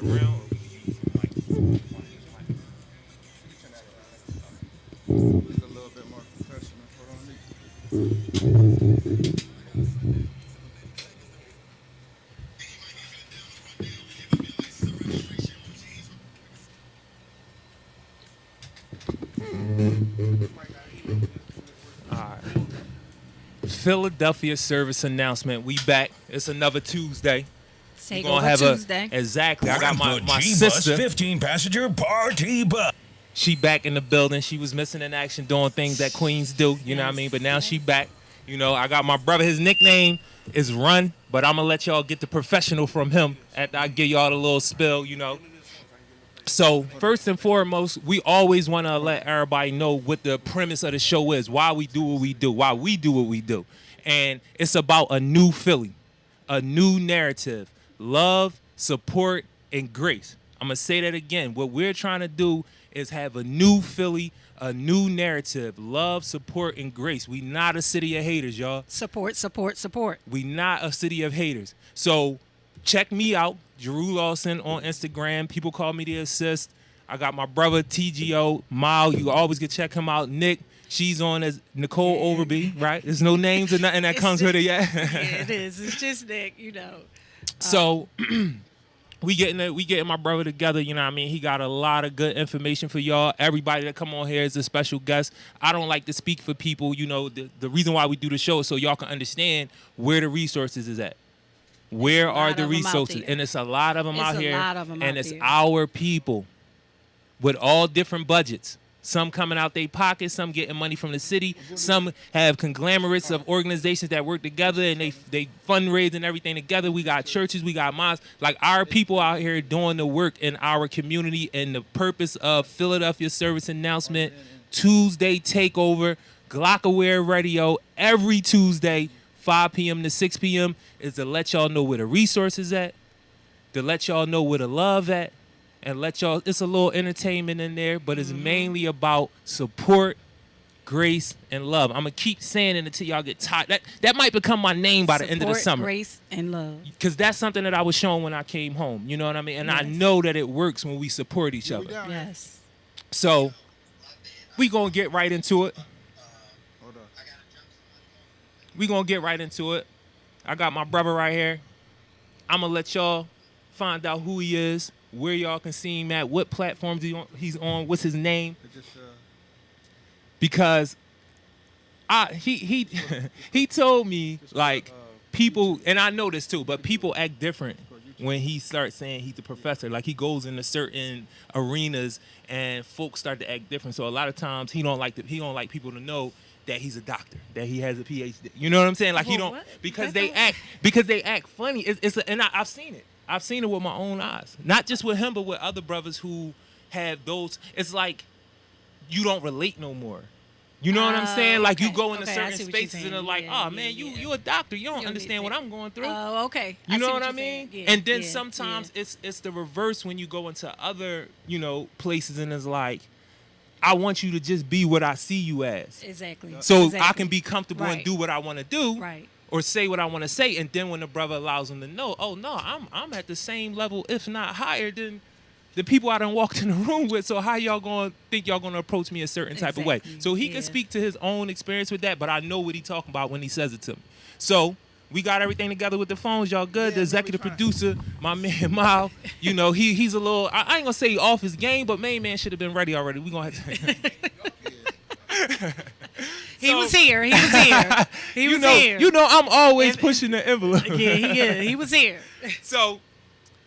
around, or we can use some mics. One of these mics. It's a little bit more professional. Hold on. All right. Philadelphia service announcement. We back. It's another Tuesday. We're gonna TakeOver have a Tuesday. exactly. I got my G-Bus sister. 15 passenger party bus. She back in the building. She was missing in action doing things that queens do. You know what I mean? But now she back. You know, I got my brother. His nickname is Run, but I'm gonna let y'all get the professional from him after I give y'all the little spill. You know. So first and foremost, we always want to let everybody know what the premise of the show is, why we do what we do, why we do what we do. And it's about a new Philly, a new narrative, love, support, and grace. I'm going to say that again. What we're trying to do is have a new Philly, a new narrative, love, support, and grace. We not a city of haters, y'all. Support, support, support. We not a city of haters. So check me out, Jarue Lawson on Instagram. People call me the assist. I got my brother TGO Mal. You always can check him out. Nick, she's on as Nicole Overby, right? There's no names or nothing that comes with it yet. Yeah, it is. It's just Nick, you know. So we getting my brother together. You know what I mean? He got a lot of good information for y'all. Everybody that come on here is a special guest. I don't like to speak for people. You know, the reason why we do the show is so y'all can understand where the resources is at. Where are the resources? And it's a lot of them out here. And it's our people with all different budgets. Some coming out their pockets, some getting money from the city, some have conglomerates of organizations that work together and they fundraise and everything together. We got churches, we got mosques. Like our people out here doing the work in our community, and the purpose of Philadelphia Service Announcement Tuesday Takeover, Glockaware Radio, every Tuesday, 5 p.m. to 6 p.m. is to let y'all know where the resources at, to let y'all know where the love at, and let y'all, it's a little entertainment in there, but it's mainly about support, grace, and love. I'm going to keep saying it until y'all get tired. That might become my name by the end of the summer. Grace, and love. Because that's something that I was shown when I came home. You know what I mean? And yes. I know that it works when we support each other. Yes. So we going to get right into it. Hold on. We going to get right into it. I got my brother right here. I'm going to let y'all find out who he is, where y'all can see him at, what platforms he's on, what's his name. Because he he told me, like, people, and I know this too, but people act different when he starts saying he's a professor. Like, he goes into certain arenas and folks start to act different. So a lot of times he don't like people to know that he's a doctor, that he has a PhD. You know what I'm saying? Like, he don't, what? because they act funny. I've seen it. I've seen it with my own eyes. Not just with him, but with other brothers who have those. It's like you don't relate no more. You know what I'm saying? Like, you go into certain spaces and they're like, oh, man, you a doctor. You don't understand what I'm going through. Oh, okay. You know what I mean? Yeah, and then sometimes it's the reverse when you go into other, places, and it's like, I want you to just be what I see you as. Exactly. So I can be comfortable and Right. do what I want to do. Right. Or say what I want to say, and then when the brother allows him to know, oh no, I'm at the same level, if not higher, than the people I done walked in the room with. So how y'all gonna think y'all gonna approach me a certain type of way? So he can speak to his own experience with that, but I know what he talking about when he says it to me. So we got everything together with the phones, y'all good. Yeah, the executive producer, my man Mal, he's a little, I ain't gonna say off his game, but main man should have been ready already. We gonna have to. He was here. He was here. He was here. I'm always pushing the envelope. Yeah, he was here. So,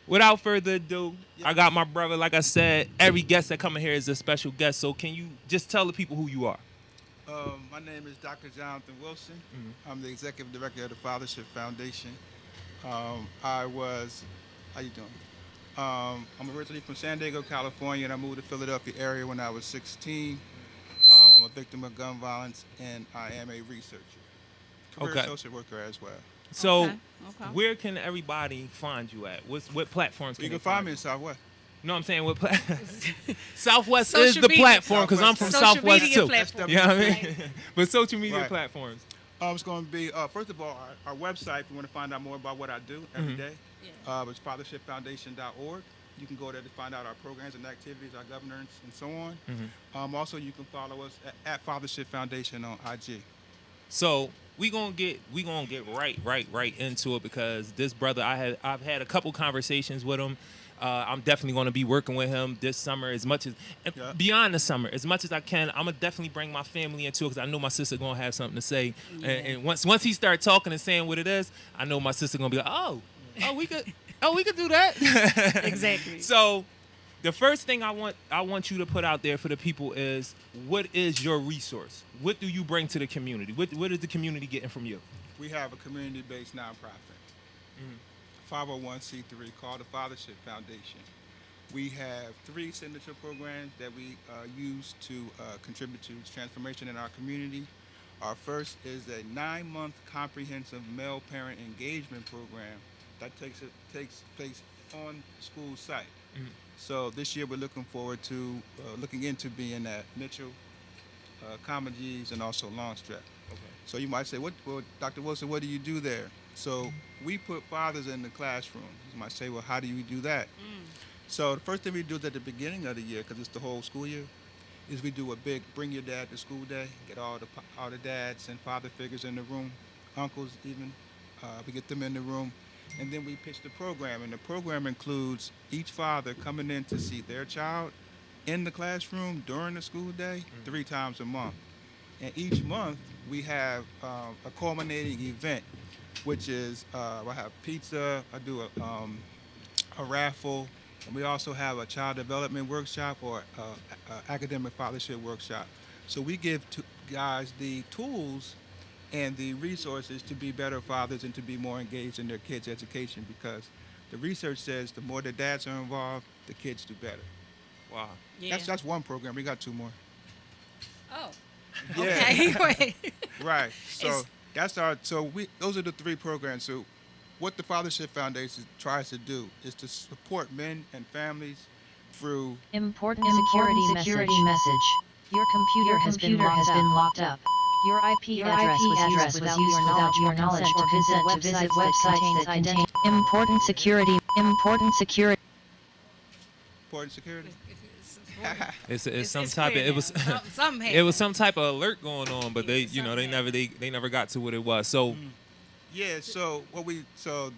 without further ado, I got my brother. Like I said, every guest that come in here is a special guest. So, can you just tell the people who you are? My name is Dr. Jonathan Wilson. Mm-hmm. I'm the executive director of the Fathership Foundation. How you doing? I'm originally from San Diego, California, and I moved to Philadelphia area when I was 16. I'm a victim of gun violence, and I am a researcher, career social worker as well. So, Okay. where can everybody find you at? What platforms can You they can find me in Southwest. No, I'm saying what Southwest Social is the media. platform, because I'm from Social Southwest media too. platform. You know what I mean? Right. But social media Right. platforms. It's going to be, first of all, our website, if you want to find out more about what I do every day, it's fathershipfoundation.org. You can go there to find out our programs and activities, our governance, and so on. Also, you can follow us at Fathership Foundation on IG. So we gonna get right into it, because this brother, I've had a couple conversations with him. I'm definitely gonna be working with him this summer as much as Yeah. beyond the summer as much as I can. I'm gonna definitely bring my family into it, because I know my sister gonna have something to say. And once he start talking and saying what it is, I know my sister gonna be like, we could do that. Exactly. So the first thing I want you to put out there for the people is, what is your resource? What do you bring to the community? What is the community getting from you? We have a community-based nonprofit, 501c3 called the Fathership Foundation. We have 3 signature programs that we use to contribute to transformation in our community. Our first is a 9-month comprehensive male parent engagement program that takes place on the school site. So this year we're looking forward to looking into being at Mitchell, Comedies, and also Longstrap. Okay. So you might say, well, Dr. Wilson, what do you do there? So we put fathers in the classroom. You might say, well, how do you do that? So the first thing we do is at the beginning of the year, because it's the whole school year, is we do a big bring your dad to school day, get all the dads and father figures in the room, uncles even. We get them in the room, and then we pitch the program. And the program includes each father coming in to see their child in the classroom during the school day 3 times a month. And each month we have a culminating event, which is I have pizza, I do a raffle, and we also have a child development workshop or academic fathership workshop. So we give guys the tools and the resources to be better fathers and to be more engaged in their kids' education, because the research says the more the dads are involved, the kids do better. Wow. Yeah. That's one program. We got 2 more. Oh. Yeah. Okay. Wait. Right. So It's- that's those are the 3 programs. So what the Fathership Foundation tries to do is to support men and families through Important security message. Your computer has been locked up. Your IP address was used without your knowledge or consent to visit websites that contain important security. important security. It's some type of, clear it was now. Something it was happened. some type of alert going on, but they something they never got to what it was. So Yeah, so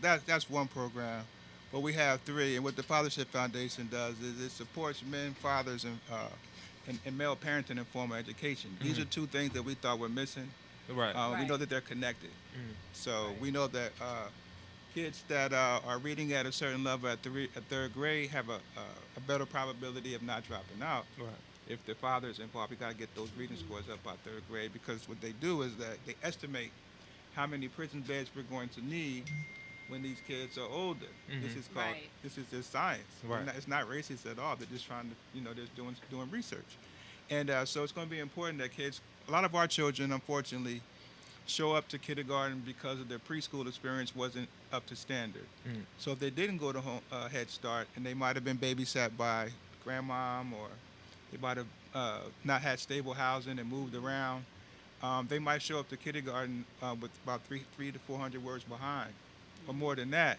that's one program, but we have 3, and what the Fathership Foundation does is it supports men, fathers, and male parenting and formal education. These are 2 things that we thought were missing. right. We know that they're connected. So we know that kids that are reading at a certain level at 3rd grade have a better probability of not dropping out. Right. If the father's involved, we got to get those reading scores up by 3rd grade, because what they do is that they estimate how many prison beds we're going to need when these kids are older. This is called Right. this is just science. Right. It's not racist at all. They're just trying to they're doing research, and so it's going to be important that kids. A lot of our children, unfortunately, show up to kindergarten because of their preschool experience wasn't up to standard. So if they didn't go to Head Start, and they might have been babysat by grandmom, or they might have not had stable housing and moved around, they might show up to kindergarten with about 300 to 400 words behind, or more than that.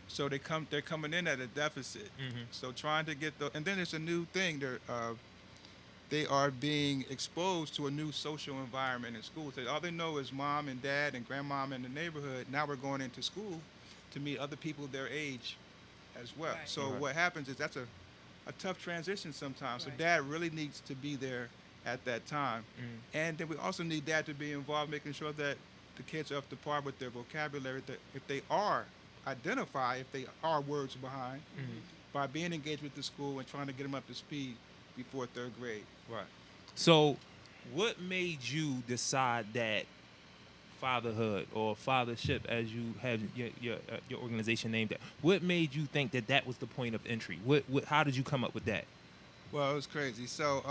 So they're coming in at a deficit. So trying to get and then it's a new thing. They are being exposed to a new social environment in school. So all they know is mom and dad and grandmom in the neighborhood. Now we're going into school to meet other people their age as well. Right. So what happens is that's a tough transition sometimes. So Right. dad really needs to be there at that time. And then we also need dad to be involved, making sure that the kids are up to par with their vocabulary, that if they are words behind, by being engaged with the school and trying to get them up to speed before 3rd grade. Right. So, what made you decide that fatherhood or fathership, as you have your organization named it, what made you think that was the point of entry? How did you come up with that? Well, it was crazy. So,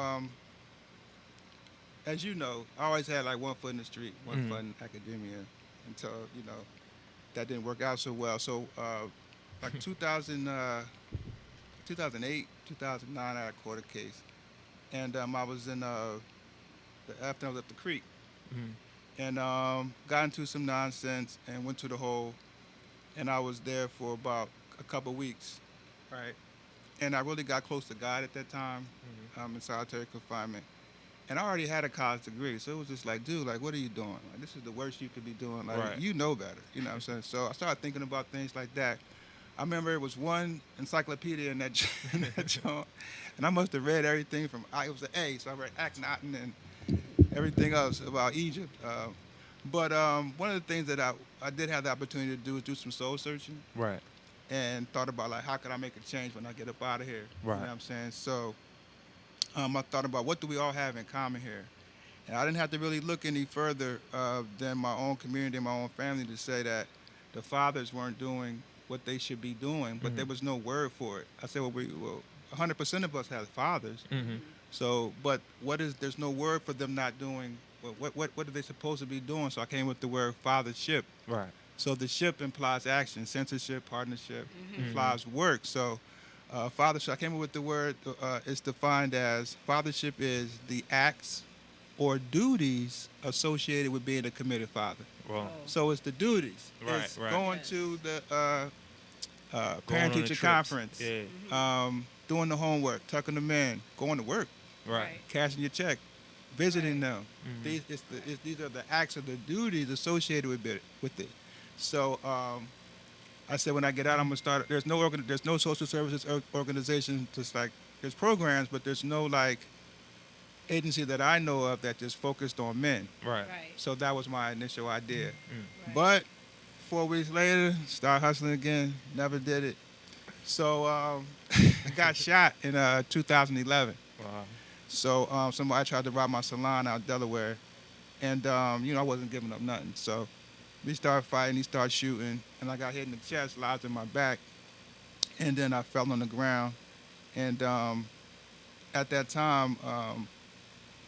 as you know, I always had like one foot in the street, one foot in academia, until that didn't work out so well. So, like 2008, 2009, I had a court case, and I was in after I was at the creek, and got into some nonsense and went to the hole, and I was there for about a couple weeks, right? and I really got close to God at that time, in solitary confinement. And I already had a college degree, so it was just like, dude, like, what are you doing? Like, this is the worst you could be doing. Like, Right. you know better. You know what I'm saying? So I started thinking about things like that. I remember it was one encyclopedia in that in that joint, and I must have read everything from it was an A, so I read Akhenaten and everything else about Egypt. But one of the things that I did have the opportunity to do was do some soul searching Right. and thought about like how could I make a change when I get up out of here. You Right. know what I'm saying? So I thought about what do we all have in common here. And I didn't have to really look any further than my own community and my own family to say that the fathers weren't doing what they should be doing, but there was no word for it. I said, well, 100% of us have fathers. So, but there's no word for them not doing, what are they supposed to be doing? So I came with the word fathership. Right. So the ship implies action, censorship, partnership, implies work. So fathership, I came up with the word, it's defined as fathership is the acts or duties associated with being a committed father. Well, So it's the duties. Right, It's right. going Yes. to the going on the parent-teacher trips. conference, Yeah. doing the homework, tucking them in, going to work, Right. cashing your check, visiting them. These are the acts or the duties associated with it. So I said when I get out, I'm gonna start. There's no social services organization. Just like there's programs, but there's no like agency that I know of that just focused on men. Right. Right. So that was my initial idea. Right. But 4 weeks later, start hustling again. Never did it. So I got shot in 2011. Wow. So somebody tried to rob my salon out in Delaware, and I wasn't giving up nothing. So we started fighting. He started shooting, and I got hit in the chest, lodged in my back, and then I fell on the ground. And at that time,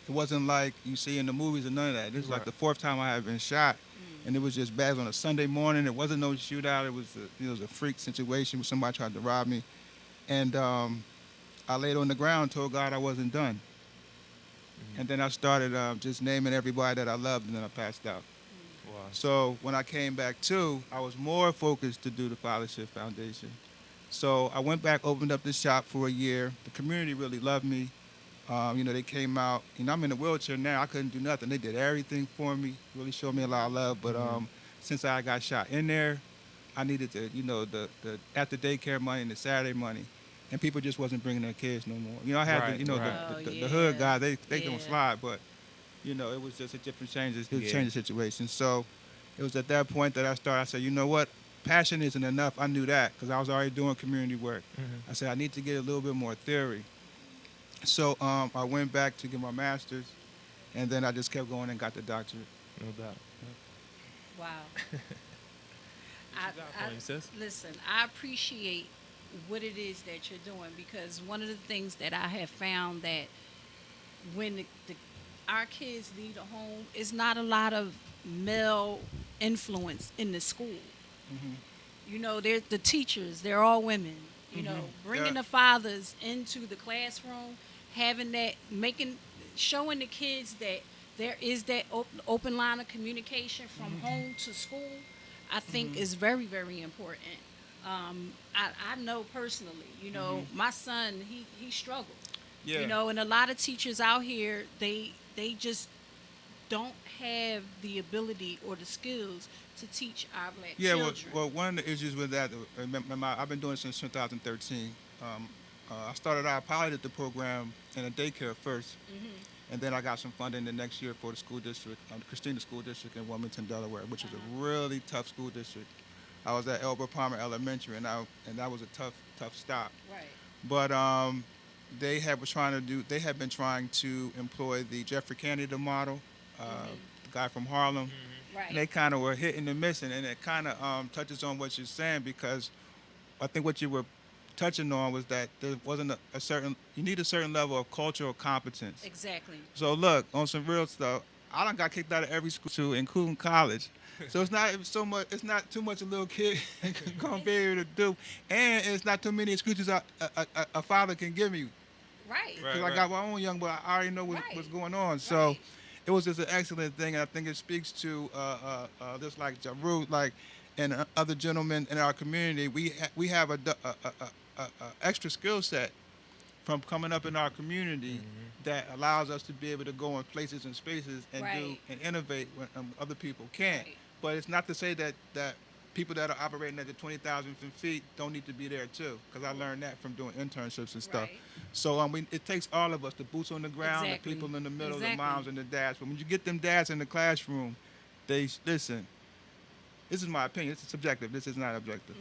it wasn't like you see in the movies or none of that. This was like the fourth time I had been shot, and it was just bad on a Sunday morning. It wasn't no shootout. It was a freak situation where somebody tried to rob me, and I laid on the ground and told God I wasn't done. And then I started just naming everybody that I loved, and then I passed out. Wow. So when I came back to, I was more focused to do the Fathership Foundation. So I went back, opened up the shop for a year. The community really loved me. They came out. I'm in a wheelchair now. I couldn't do nothing. They did everything for me. Really showed me a lot of love. But since I got shot in there, I needed to, the after daycare money and the Saturday money, and people just wasn't bringing their kids no more. I had Right, right. the hood guys. They Yeah. don't slide, but it was just a different change. It was Yeah. change the situation. So it was at that point that I started. I said, you know what? Passion isn't enough. I knew that because I was already doing community work. I said I need to get a little bit more theory. So I went back to get my master's, and then I just kept going and got the doctorate. No doubt. Wow. got for me, sis? Listen, I appreciate what it is that you're doing, because one of the things that I have found that when our kids leave the home, it's not a lot of male influence in the school. They're the teachers, they're all women. Bringing Yeah. the fathers into the classroom, having that, showing the kids that there is that open line of communication from home to school, I think is very, very important. I know personally, my son, he struggled. Yeah. And a lot of teachers out here, they just don't have the ability or the skills to teach our black children. Well, one of the issues with that, I've been doing it since 2013. I piloted the program in a daycare first, and then I got some funding the next year for the school district, the Christina School District in Wilmington, Delaware, which is a really tough school district. I was at Elbert Palmer Elementary, and that was a tough stop. Right. But they had been trying to employ the Jeffrey Kennedy model, the guy from Harlem. Right. And they kind of were hitting and missing, and it kind of touches on what you're saying, because I think what you were touching on was that there wasn't you need a certain level of cultural competence. Exactly. So look, on some real stuff, I done got kicked out of every school too, including college. So it's not too much a little kid gonna be able to do, and it's not too many excuses a father can give me. Right. Because I got my own young, but I already know what's going on. So it was just an excellent thing, and I think it speaks to just like Jarue, like and other gentlemen in our community. We have extra skill set from coming up in our community that allows us to be able to go in places and spaces and do Right. and innovate when other people can't. Right. But it's not to say that people that are operating at the 20,000 feet don't need to be there too, because I learned that from doing internships and stuff. Right. So it takes all of us, the boots on the ground, Exactly. the people in the middle, Exactly. the moms and the dads. But when you get them dads in the classroom, they listen. This is my opinion. This is subjective. This is not objective.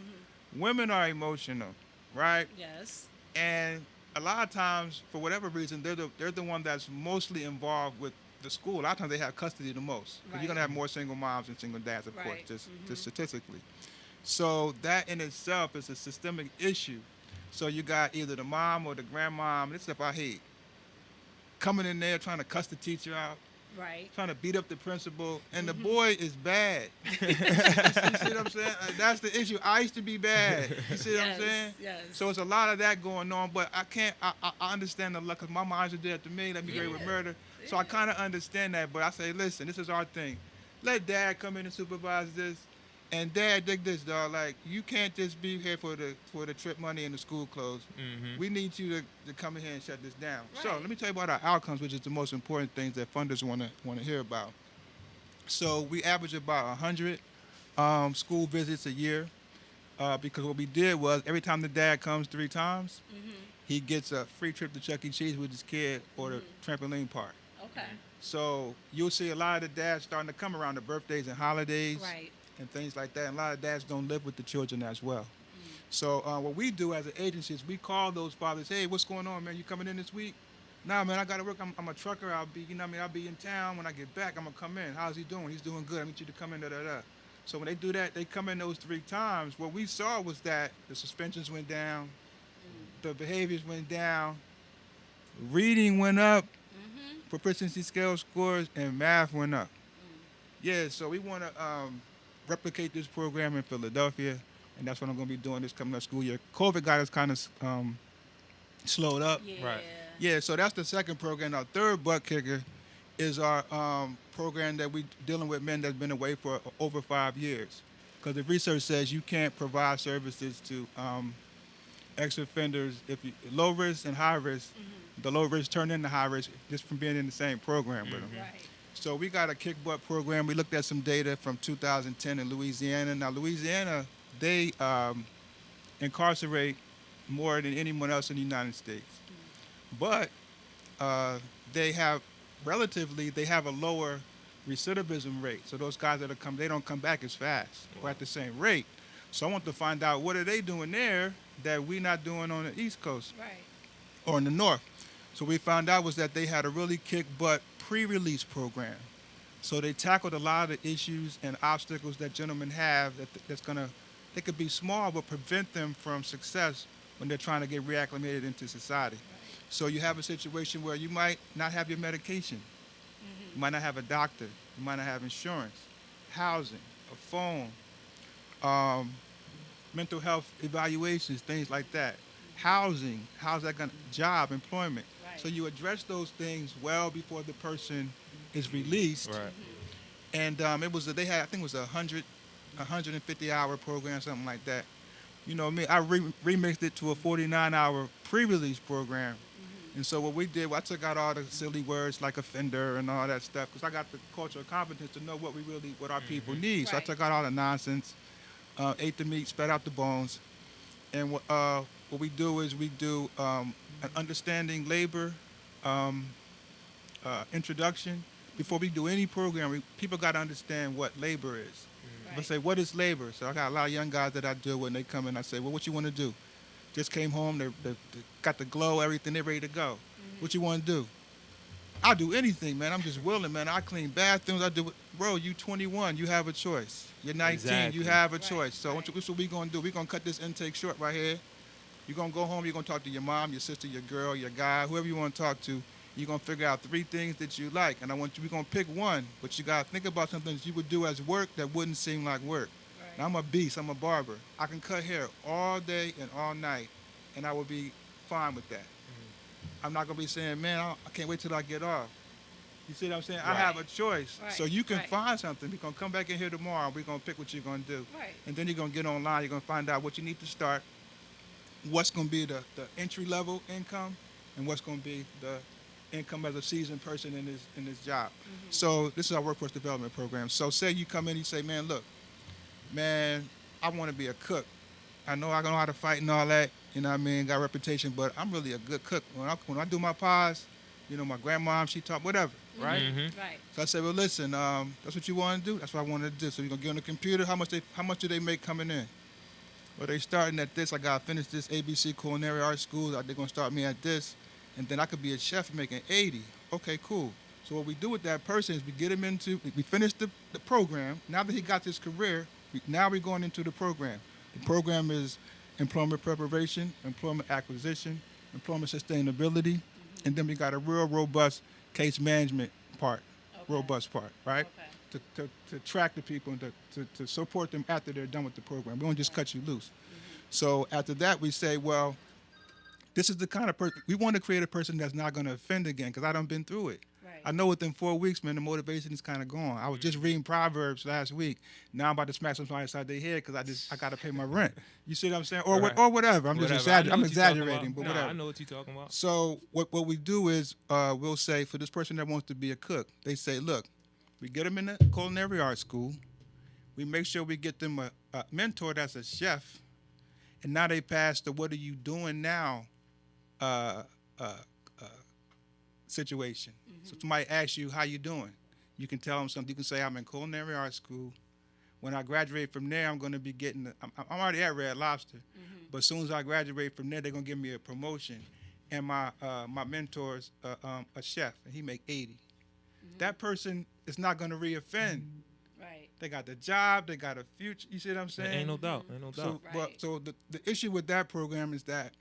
Women are emotional, right? Yes. And a lot of times, for whatever reason, they're the one that's mostly involved with the school. A lot of times they have custody the most. 'Cause you're gonna have more single moms than single dads, of course, Right. just statistically. So that in itself is a systemic issue. So you got either the mom or the grandmom. This stuff I hate. Coming in there trying to cuss the teacher out, Right. trying to beat up the principal, and the boy is bad. You see what I'm saying? That's the issue. I used to be bad. You see what I'm Yes, saying? yes. So it's a lot of that going on, but I can't. I understand the luck because my mom did that to me. Let me get away with murder. So I kind of understand that, but I say, listen, this is our thing. Let Dad come in and supervise this. And Dad, dig this, dog. Like, you can't just be here for the trip money and the school clothes. We need you to come in here and shut this down. So Right. let me tell you about our outcomes, which is the most important things that funders want to hear about. So we average about 100 school visits a year because what we did was every time the dad comes 3 times, he gets a free trip to Chuck E. Cheese with his kid or the trampoline park. Okay. So you'll see a lot of the dads starting to come around the birthdays and holidays Right. and things like that. And a lot of dads don't live with the children as well. So what we do as an agency is we call those fathers, hey, what's going on, man? You coming in this week? Nah, man, I got to work. I'm a trucker. I'll be, I'll be in town. When I get back, I'm going to come in. How's he doing? He's doing good. I need you to come in, da-da-da. So when they do that, they come in those 3 times. What we saw was that the suspensions went down, the behaviors went down, reading went up, proficiency scale scores, and math went up. Yeah, so we want to replicate this program in Philadelphia, and that's what I'm going to be doing this coming up school year. COVID got us kind of slowed up. Yeah. Right. Yeah, so that's the second program. Our third butt kicker is our program that we dealing with men that's been away for over 5 years. Because the research says you can't provide services to ex-offenders if you low risk and high risk. The low risk turn into high risk just from being in the same program with them. Right. So we got a kick butt program. We looked at some data from 2010 in Louisiana. Now Louisiana, they incarcerate more than anyone else in the United States. But they have a lower recidivism rate. So those guys that they don't come back as fast or at the same rate. So I want to find out what are they doing there that we're not doing on the East Coast Right. or in the North. So we found out was that they had a really kick butt pre-release program. So they tackled a lot of the issues and obstacles that gentlemen have they could be small but prevent them from success when they're trying to get reacclimated into society. So you have a situation where you might not have your medication. You might not have a doctor. You might not have insurance, housing, a phone, mental health evaluations, things like that. Housing, how's that going to, job, employment. Right. So you address those things well before the person is released. Right. And they had, I think it was 150-hour program, something like that. You know me, I remixed it to a 49-hour pre-release program. And so what we did, I took out all the silly words like offender and all that stuff because I got the cultural competence to know what our people need. So I Right. took out all the nonsense, ate the meat, spat out the bones. And what we do is we do an understanding labor introduction. Before we do any program, people got to understand what labor is. Right. I say, what is labor? So I got a lot of young guys that I deal with, and they come in, I say, well, what you want to do? Just came home, they got the glow, everything, they're ready to go. What you want to do? I'll do anything, man. I'm just willing, man. I clean bathrooms. I do it. Bro, you 21, you have a choice. You're 19, Exactly. you have a Right, choice. So right. what's what we going to do? We're going to cut this intake short right here. You're going to go home. You're going to talk to your mom, your sister, your girl, your guy, whoever you want to talk to. You're going to figure out 3 things that you like. And we're going to pick one, but you got to think about something that you would do as work that wouldn't seem like work. Right. Now, I'm a beast. I'm a barber. I can cut hair all day and all night, and I will be fine with that. I'm not going to be saying, man, I can't wait till I get off. You see what I'm saying? I Right. have a choice. Right, So you can right. find something. We're going to come back in here tomorrow. We're going to pick what you're going to do. Right. And then you're going to get online. You're going to find out what you need to start. what's going to be the entry level income and what's going to be the income as a seasoned person in this job. So this is our workforce development program. So say you come in and you say, man, look, man, I want to be a cook. I know I know how to fight and all that, you know what I mean, got a reputation, but I'm really a good cook. When I do my pies, you know, my grandma, she taught whatever, right? Right. So I said, well, listen, that's what you want to do? That's what I want to do. So you're going to get on the computer. How much do they make coming in? Well, they starting at this. I got to finish this ABC Culinary Arts School. They're going to start me at this. And then I could be a chef making 80. Okay, cool. So what we do with that person is we get him we finish the program. Now that he got this career, now we're going into the program. The program is employment preparation, employment acquisition, employment sustainability, and then we got a real robust case management part, robust part, right? Okay. To track the people and to support them after they're done with the program. We don't just cut you loose. So after that, we say, well, this is the kind of person, we want to create a person that's not going to offend again, because I done been through it. Right. I know within 4 weeks, man, the motivation is kind of gone. I was just reading Proverbs last week. Now I'm about to smack somebody inside their head because I got to pay my rent. You see what I'm saying? Or Right. or whatever. I'm just Whatever. exaggerating, but whatever. I know what you're talking about. So what we do is we'll say for this person that wants to be a cook, they say, look, we get them in the culinary arts school. We make sure we get them a mentor that's a chef. And now they pass the what are you doing now situation. So somebody asks you, how you doing? You can tell them something. You can say, I'm in culinary arts school. When I graduate from there, I'm going to be getting, I'm already at Red Lobster, but as soon as I graduate from there, they're going to give me a promotion. And my mentor's a chef, and he make 80. That person is not going to reoffend. Right. They got the job, they got a future. You see what I'm saying? Ain't no doubt. Ain't no doubt. So, so the issue with that program is that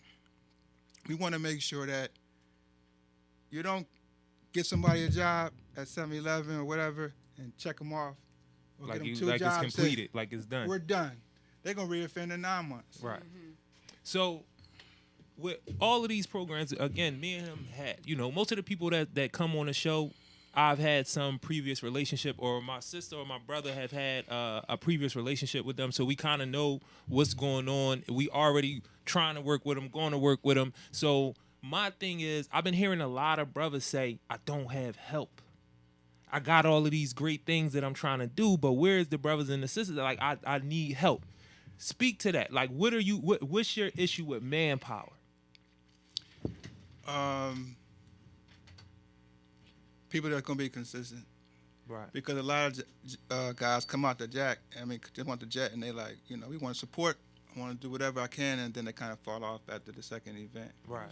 we want to make sure that you don't get somebody a job at 7-Eleven or whatever and check them off. Or Like get them it's jobs, say, completed, like it's done. we're done. They're going to reoffend in 9 months. Right. So with all of these programs, again, me and him had, most of the people that come on the show, I've had some previous relationship, or my sister or my brother have had a previous relationship with them, so we kind of know what's going on. We already trying to work with them, going to work with them. So my thing is, I've been hearing a lot of brothers say, I don't have help. I got all of these great things that I'm trying to do, but where's the brothers and the sisters? Like, I need help. Speak to that. Like, what's your issue with manpower? People that's going to be consistent. Right. Because a lot of guys come out the jack, they want the jet, and they like, we want to support, I want to do whatever I can, and then they kind of fall off after the second event. Right.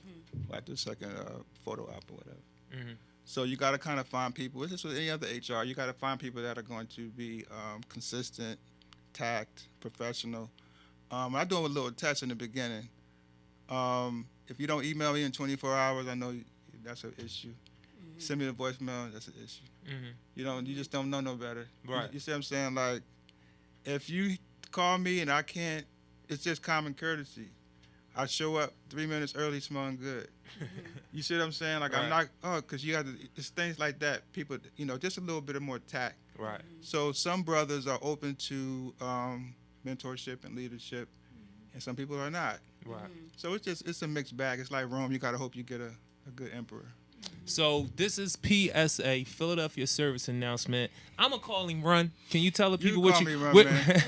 Or after the second photo op or whatever. So you got to kind of find people, it's just with any other HR, you got to find people that are going to be consistent, tact, professional. I do a little test in the beginning. If you don't email me in 24 hours, I know that's an issue. Send me the voicemail, that's an issue. You just don't know no better. Right. You see what I'm saying? Like, if you call me and I can't, it's just common courtesy. I show up 3 minutes early smelling good. You see what I'm saying? Like, Right. I'm not, because you have to, it's things like that. People, just a little bit of more tact. Right. So some brothers are open to mentorship and leadership, and some people are not. Right. So it's a mixed bag. It's like Rome. You got to hope you get a good emperor. So this is PSA, Philadelphia Service Announcement. I'm gonna call him Run. Can you tell the people call me Run, man.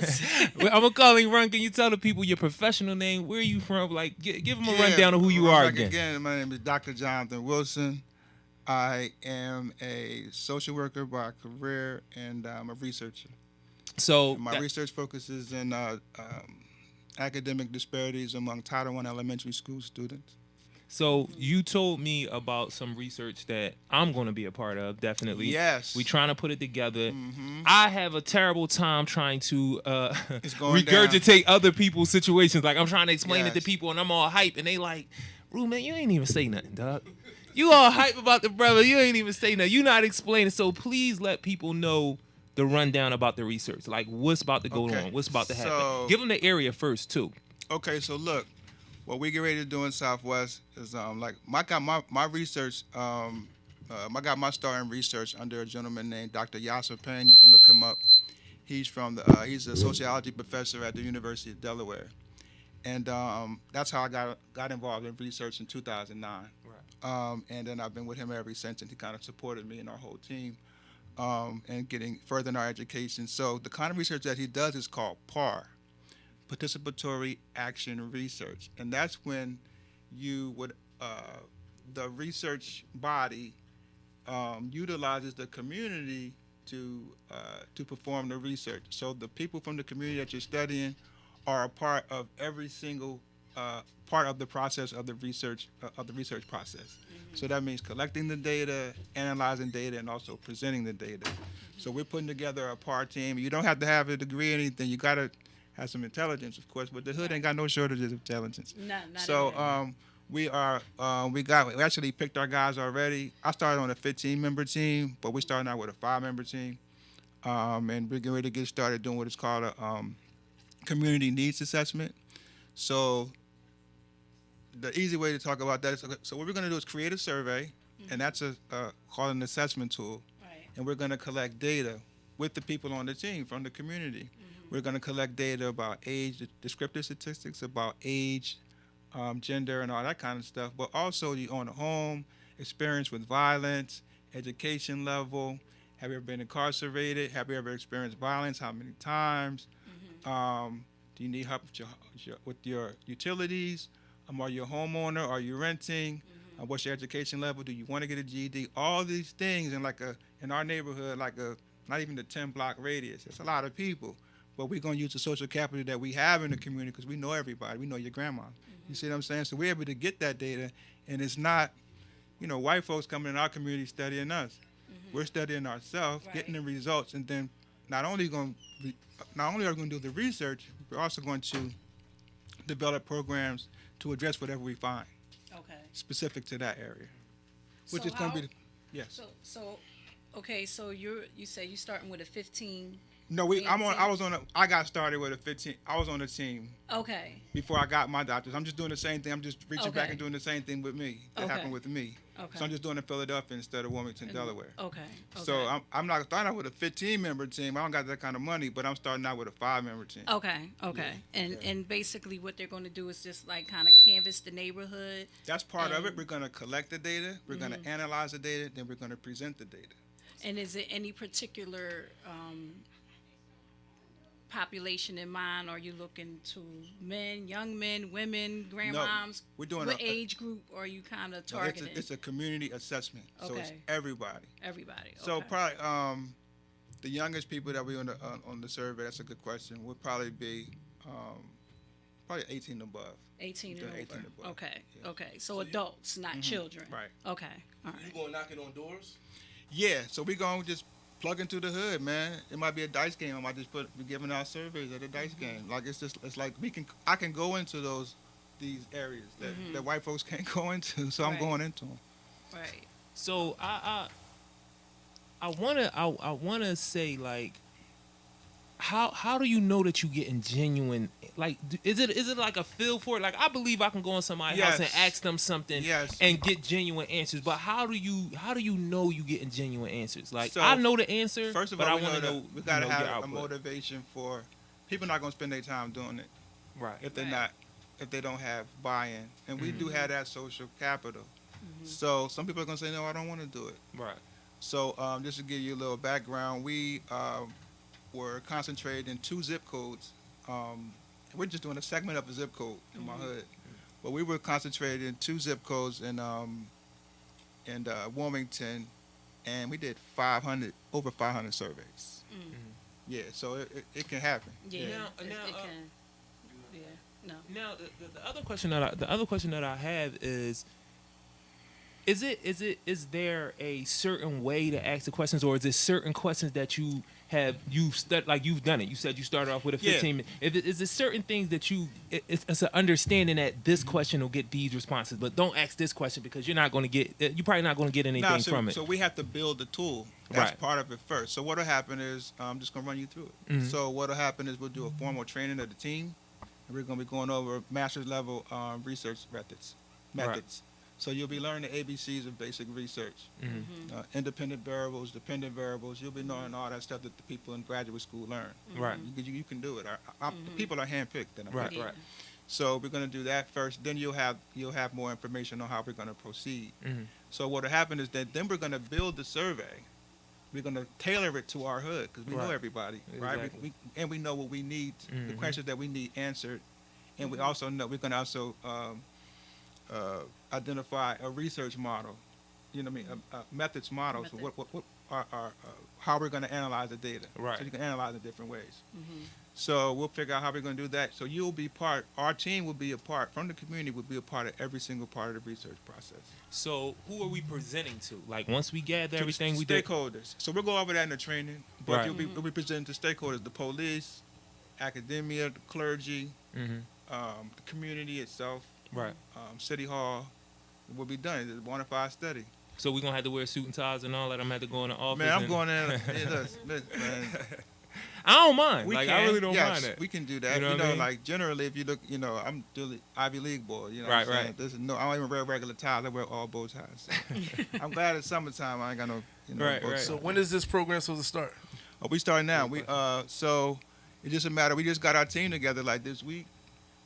I'm gonna call him Run. Can you tell the people your professional name? Where are you from? Like, give them a Yeah, rundown of who you are again. Again, my name is Dr. Jonathan Wilson. I am a social worker by career, and I'm a researcher. So My research focuses in academic disparities among Title I elementary school students. So you told me about some research that I'm going to be a part of, definitely. Yes. We trying to put it together. I have a terrible time trying to going regurgitate other people's situations. Like, I'm trying to explain it to Yes. people, and I'm all hype, and they like, Rue, man, you ain't even say nothing, dog. You all hype about the brother. You ain't even say nothing. You not explaining. So please let people know the rundown about the research. Like, what's about to go Okay. on? What's about to happen? So- Give them the area first, too. Okay, so look, what we get ready to do in Southwest is my research. I got my start in research under a gentleman named Dr. Yasser Payne. You can look him up. He's from he's a sociology professor at the University of Delaware, and that's how I got involved in research in 2009. And then I've been with him ever since, and he kind of supported me and our whole team, and getting further in our education. So the kind of research that he does is called PAR, Participatory Action Research, and that's when you would the research body utilizes the community to perform the research. So the people from the community that you're studying are a part of every single part of the process of the research process. So that means collecting the data, analyzing data, and also presenting the data. So we're putting together a PAR team. You don't have to have a degree or anything. You gotta have some intelligence, of course, but the hood ain't got no shortages of intelligence. Not So at all. we actually picked our guys already. I started on a 15-member team, but we're starting out with a 5-member team, and we're getting ready to get started doing what is called a community needs assessment. So the easy way to talk about that is, so what we're going to do is create a survey, and that's called an assessment tool, and we're going to collect data with the people on the team from the community. We're going to collect data about age, descriptive statistics about age, gender, and all that kind of stuff, but also you own a home, experience with violence, education level, have you ever been incarcerated, have you ever experienced violence, how many times, do you need help with your utilities, are you a homeowner, are you renting, what's your education level, do you want to get a GED, all these things in our neighborhood, not even the 10-block radius, it's a lot of people. But we're going to use the social capital that we have in the community because we know everybody. We know your grandma. You see what I'm saying? So we're able to get that data, and it's not, white folks coming in our community studying us. We're studying ourselves, getting the results, and then not only are we going to do the research, we're also going to develop programs to address whatever we find specific to that area, which is going to be yes. So you say you're starting with a 15. No, I got started with a 15. I was on the team. Okay. Before I got my doctors. I'm just doing the same thing. I'm just reaching back and doing the same thing with me. That happened with me. Okay. So I'm just doing it in Philadelphia instead of Wilmington, Delaware. Okay. So I'm not starting out with a 15-member team. I don't got that kind of money, but I'm starting out with a 5-member team. Okay. And basically what they're going to do is just kind of canvas the neighborhood. That's part of it. We're going to collect the data. We're going to analyze the data. Then we're going to present the data. And is it any particular population in mind? Are you looking to men, young men, women, grandmoms? No, we're doing what age group are you kind of targeting? It's a community assessment, so it's everybody. Everybody. So probably the youngest people that we on the survey. That's a good question. Would probably be probably 18 above. 18 and over. 18 above. Okay. Yeah. Okay. So adults, not children. Right. Okay. All right. You going knocking on doors? Yeah. So we gonna just plug into the hood, man. It might be a dice game. I might just be giving out surveys at a dice game. Like it's like I can go into these areas that white folks can't go into. So I'm going into them. Right. So I wanna say, like, how do you know that you getting genuine? Like, is it like a feel for it? Like, I believe I can go in somebody's house and ask them something and get genuine answers. But how do you know you getting genuine answers? Like, so, I know the answer. First of all, I want to know we gotta have a motivation for people. Not gonna spend their time doing it, right? If they don't have buy-in, and we do have that social capital. So some people are gonna say, no, I don't want to do it. Right. So just to give you a little background, we were concentrated in 2 zip codes. We're just doing a segment of a zip code in my hood, but we were concentrated in 2 zip codes in Wilmington, and we did over 500 surveys. Yeah, so it can happen. Yeah, yeah. It can. Yeah, no. Now the other question that I have is there a certain way to ask the questions, or is it certain questions that you've done it? You said you started off with a 15 minute. Is it certain things that it's an understanding that this question will get these responses, but don't ask this question because you're probably not going to get anything from it. So we have to build the tool. That's part of it first. So what'll happen is I'm just gonna run you through it. So what'll happen is we'll do a formal training of the team, and we're gonna be going over master's level research methods. Right. So you'll be learning the ABCs of basic research, independent variables, dependent variables. You'll be knowing all that stuff that the people in graduate school learn. Right. You can do it. The people are handpicked. Right. So we're going to do that first. Then you'll have more information on how we're going to proceed. Mm-hmm. So what'll happen is that then we're going to build the survey. We're going to tailor it to our hood because we know everybody, right? Exactly. We know what we need, the questions that we need answered, and we also know we're going to also identify a research model. You know what I mean? A methods model. So what are how we're going to analyze the data. Right. So you can analyze it different ways. So we'll figure out how we're going to do that. So you'll be our team will be a part, from the community will be a part of every single part of the research process. So who are we presenting to? Like once we gather To everything we did. stakeholders. So we'll go over that in the training. But Right. we'll be presenting to stakeholders, the police, academia, the clergy, Mm-hmm. the community itself, Right. City Hall. Will be done. It's a bona fide study. So we're gonna have to wear suit and ties and all that. I'm gonna have to go in the office. Man, I'm and- going in. Hey, look, man. I don't mind. We like can. I really don't Yes, mind that. we can do that. You know what I mean? Like generally, if you look, I'm the Ivy League boy. You know Right, what I'm saying? right. This is I don't even wear regular ties. I wear all bow ties. So. I'm glad it's summertime. I ain't got no, Right, bow right. ties. So when is this program supposed to start? Oh, we starting now. So it's just a matter. We just got our team together like this week.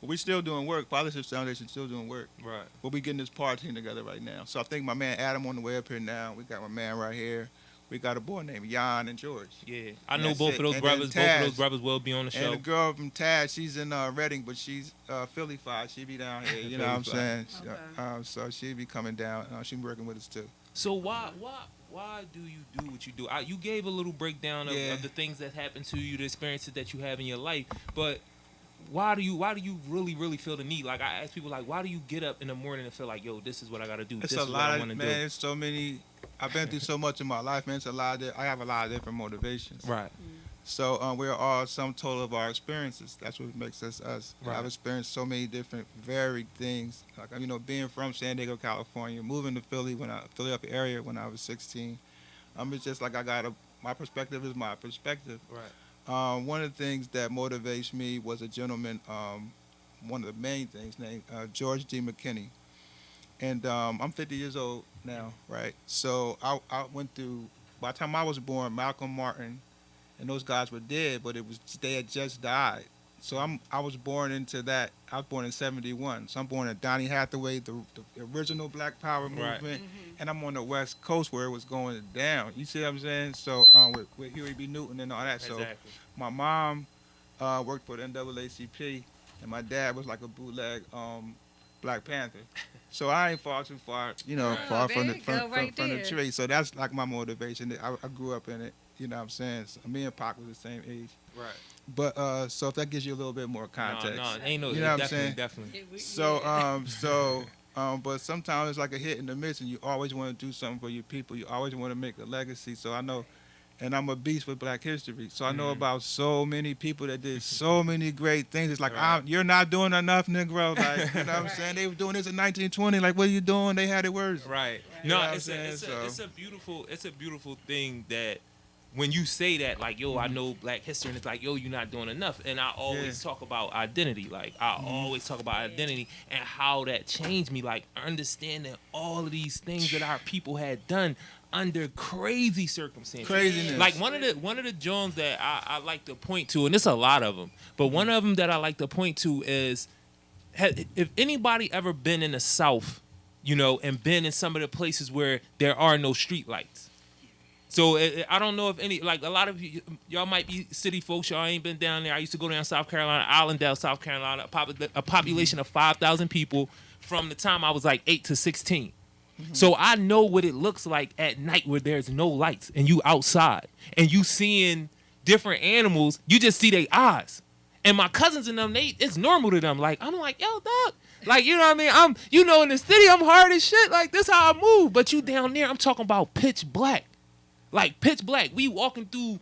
But we still doing work. Fathership Foundation still doing work. Right. But we getting this part team together right now. So I think my man Adam on the way up here now. We got my man right here. We got a boy named Jan and George. Yeah. I And know that's both it. of those And then brothers. Both of Taz. those brothers will be on the show. And the girl from Tad, she's in Reading, but she's Philly-fied. She be down here, you know what I'm saying? Okay. So she be coming down. She be working with us too. So why do you do what you do? You gave a little breakdown of, Yeah. of the things that happen to you, the experiences that you have in your life, but why do you really feel the need? Like I ask people, like, why do you get up in the morning and feel like, yo, this is what I got to do. It's this a is what lot I of, want to man, do. it's so many. I've been through so much in my life, man. It's a lot of, I have a lot of different motivations. Right. So we're all sum total of our experiences. That's what makes us us. Right. I've experienced so many different varied things. Like being from San Diego, California, moving to Philadelphia area when I was 16. It's just like my perspective is my perspective. Right. One of the things that motivates me was a gentleman, one of the main things, named George D. McKinney. And I'm 50 years old now, right? So I went through, by the time I was born, Malcolm Martin and those guys were dead, but they had just died. So I was born into that. I was born in 71. So I'm born in Donny Hathaway, the original Black Power movement. Right. And I'm on the West Coast where it was going down. You see what I'm saying? So with Huey B. Newton and all that. So Exactly. my mom worked for the NAACP, and my dad was like a bootleg Black Panther. So I ain't far too far, far there from the you go, right from the there. tree. So that's like my motivation. I grew up in it. You know what I'm saying? So me and Pac was the same age. Right. But so if that gives you a little bit more context. No, ain't no. You know what I'm definitely, saying? definitely. So but sometimes it's like a hit and a miss, and you always want to do something for your people. You always want to make a legacy. So I know, and I'm a beast with Black history. So I know about so many people that did so many great things. It's like, Right. you're not doing enough, Negro. Like, you know what I'm saying? They were doing this in 1920. Like, what are you doing? They had it worse. Right. You No, know what I'm it's saying? So- a beautiful thing that when you say that, like, yo, I know Black history, and it's like, yo, you're not doing enough. And I always talk about identity. Like, I always talk about identity and how that changed me. Like, understanding all of these things that our people had done under crazy circumstances. Craziness. Like one of the Jones that I like to point to, and there's a lot of them, but one of them that I like to point to is, if anybody ever been in the South, and been in some of the places where there are no street lights. So I don't know if any, like a lot of y'all might be city folks. Y'all ain't been down there. I used to go down South Carolina, Allendale, South Carolina, a population of 5,000 people from the time I was like 8 to 16. So I know what it looks like at night where there's no lights and you outside and you seeing different animals. You just see their eyes. And my cousins and them, it's normal to them. Like, I'm like, yo, dog. Like, you know what I mean? In the city, I'm hard as shit. Like, this how I move. But you down there, I'm talking about pitch black. Like, pitch black. We walking through,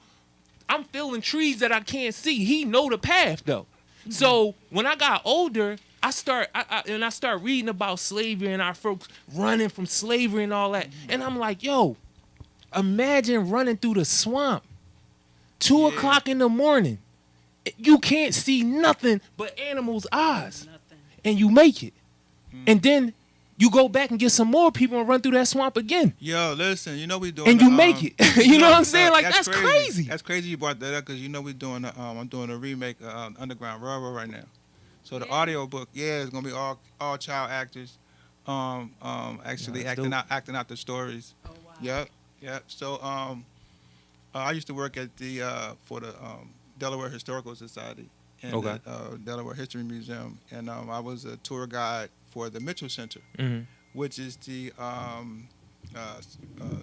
I'm feeling trees that I can't see. He know the path, though. So when I got older, I start reading about slavery and our folks running from slavery and all that. And I'm like, yo, imagine running through the swamp, 2 o'clock in the morning. You can't see nothing but animals' eyes. Nothing. And you make it. And then you go back and get some more people and run through that swamp again. Yo, listen, we doing And you make it. You know what I'm saying? Like, that's crazy. That's crazy you brought that up because we're doing I'm doing a remake of Underground Railroad right now. So the Yeah. audio book, yeah, it's gonna be all child actors, actually That's acting dope. acting out the stories. Oh wow. Yep. So I used to work at the for the Delaware Historical Society and Okay. the Delaware History Museum, and I was a tour guide for the Mitchell Center, Mm-hmm. which is the